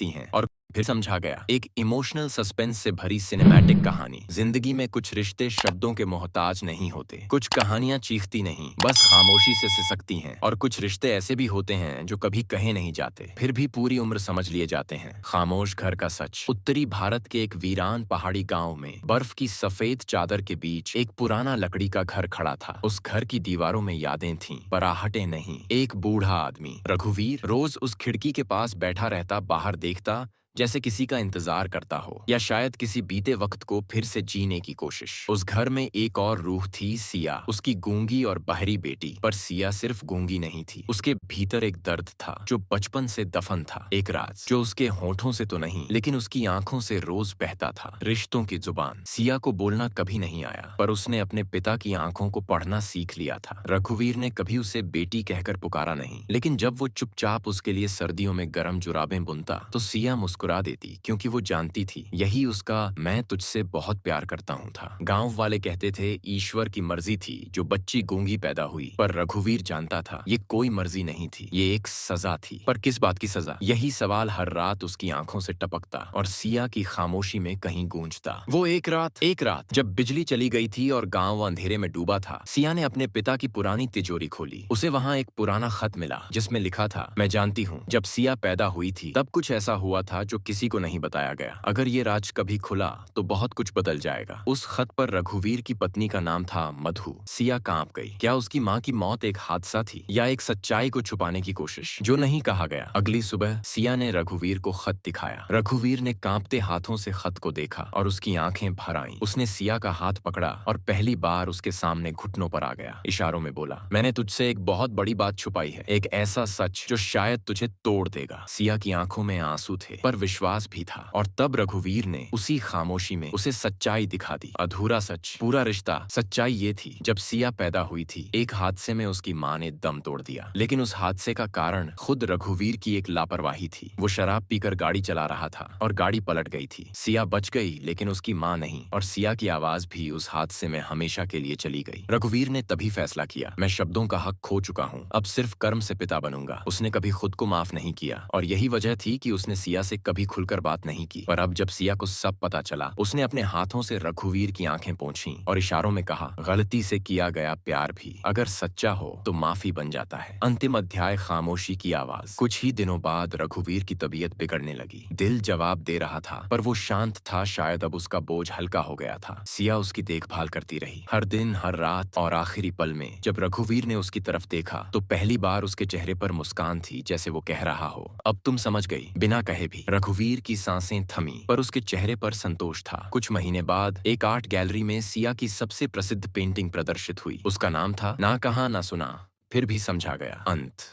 हैं और फिर समझा गया। एक इमोशनल सस्पेंस से भरी सिनेमैटिक कहानी। जिंदगी में कुछ रिश्ते शब्दों के मोहताज नहीं होते, कुछ कहानियां चीखती नहीं, बस खामोशी से सिसकती हैं। और कुछ रिश्ते ऐसे भी होते हैं जो कभी कहे नहीं जाते, फिर भी पूरी उम्र समझ लिए जाते हैं। खामोश घर का सच। उत्तरी भारत के एक वीरान पहाड़ी गांव में बर्फ की सफेद चादर के बीच एक पुराना लकड़ी का घर खड़ा था। उस घर की दीवारों में यादें थीं, पर आहटें नहीं। एक बूढ़ा आदमी रघुवीर रोज उस खिड़की के पास बैठा रहता, बाहर देखता, जैसे किसी का इंतजार करता हो, या शायद किसी बीते वक्त को फिर से जीने की कोशिश। उस घर में एक और रूह थी, सिया, उसकी गूंगी और बहरी बेटी। पर सिया सिर्फ गूंगी नहीं थी, उसके भीतर एक दर्द था जो बचपन से दफन था, एक राज जो उसके होठों से तो नहीं लेकिन उसकी आंखों से रोज बहता था। रिश्तों की जुबान। सिया को बोलना कभी नहीं आया, पर उसने अपने पिता की आंखों को पढ़ना सीख लिया था। रघुवीर ने कभी उसे बेटी कहकर पुकारा नहीं, लेकिन जब वो चुपचाप उसके लिए सर्दियों में गर्म जुराबें बुनता तो सिया मुस्कुरा देती, क्योंकि वो जानती थी यही उसका मैं तुझसे बहुत प्यार करता हूँ था। गांव वाले कहते थे ईश्वर की मर्जी थी जो बच्ची गूंगी पैदा हुई, पर रघुवीर जानता था ये कोई मर्जी नहीं थी, ये एक सजा थी। पर किस बात की सजा? यही सवाल हर रात उसकी आंखों से टपकता और सिया की खामोशी में कहीं गूंजता। वो एक रात जब बिजली चली गई थी और गांव अंधेरे में डूबा था, सिया ने अपने पिता की पुरानी तिजोरी खोली। उसे वहां एक पुराना खत मिला जिसमें लिखा था, मैं जानती हूँ जब सिया पैदा हुई थी तब कुछ ऐसा हुआ था जो किसी को नहीं बताया गया। अगर ये राज कभी खुला तो बहुत कुछ बदल जाएगा। उस खत पर रघुवीर की पत्नी का नाम था मधु। सिया कांप गई। क्या उसकी माँ की मौत एक हादसा थी या एक सच्चाई को छुपाने की कोशिश जो नहीं कहा गया? अगली सुबह सिया ने रघुवीर को खत दिखाया। रघुवीर ने कांपते हाथों से खत को देखा और उसकी आंखें भर आईं। उसने सिया का हाथ पकड़ा और पहली बार उसके सामने घुटनों पर आ गया। इशारों में बोला, मैंने तुझसे एक बहुत बड़ी बात छुपाई है, एक ऐसा सच जो शायद तुझे तोड़ देगा। सिया की आंखों में आंसू थे, पर विश्वास भी था। और तब रघुवीर ने उसी खामोशी में उसे सच्चाई दिखा दी। अधूरा सच, पूरा रिश्ता। सच्चाई ये थी, जब सिया पैदा हुई थी एक हादसे में उसकी माँ ने दम तोड़ दिया, लेकिन उस हादसे का कारण खुद रघुवीर की एक लापरवाही थी। वो शराब पीकर गाड़ी चला रहा था और गाड़ी पलट गई थी। सिया बच गई, लेकिन उसकी माँ नहीं, और सिया की आवाज भी उस हादसे में हमेशा के लिए चली गई। रघुवीर ने तभी फैसला किया, मैं शब्दों का हक खो चुका हूँ, अब सिर्फ कर्म से पिता बनूंगा। उसने कभी खुद को माफ नहीं किया और यही वजह थी कि उसने सिया से कभी खुलकर बात नहीं की। पर अब जब सिया को सब पता चला, उसने अपने हाथों से रघुवीर की आंखें पोंछी और इशारों में कहा, गलती से किया गया प्यार भी अगर सच्चा हो तो माफी बन जाता है। अंतिम अध्याय, खामोशी की आवाज। कुछ ही दिनों बाद रघुवीर की तबीयत बिगड़ने लगी। दिल जवाब दे रहा था, पर वो शांत था, शायद अब उसका बोझ हल्का हो गया था। सिया उसकी देखभाल करती रही, हर दिन, हर रात, और आखिरी पल में जब रघुवीर ने उसकी तरफ देखा तो पहली बार उसके चेहरे पर मुस्कान थी, जैसे वो कह रहा हो, अब तुम समझ गई। बिना कहे भी रघुवीर की सांसें थमी, पर उसके चेहरे पर संतोष था। कुछ महीने बाद एक आर्ट गैलरी में सिया की सबसे प्रसिद्ध पेंटिंग प्रदर्शित हुई। उसका नाम था ना कहा ना सुना, फिर भी समझा गया। अंत।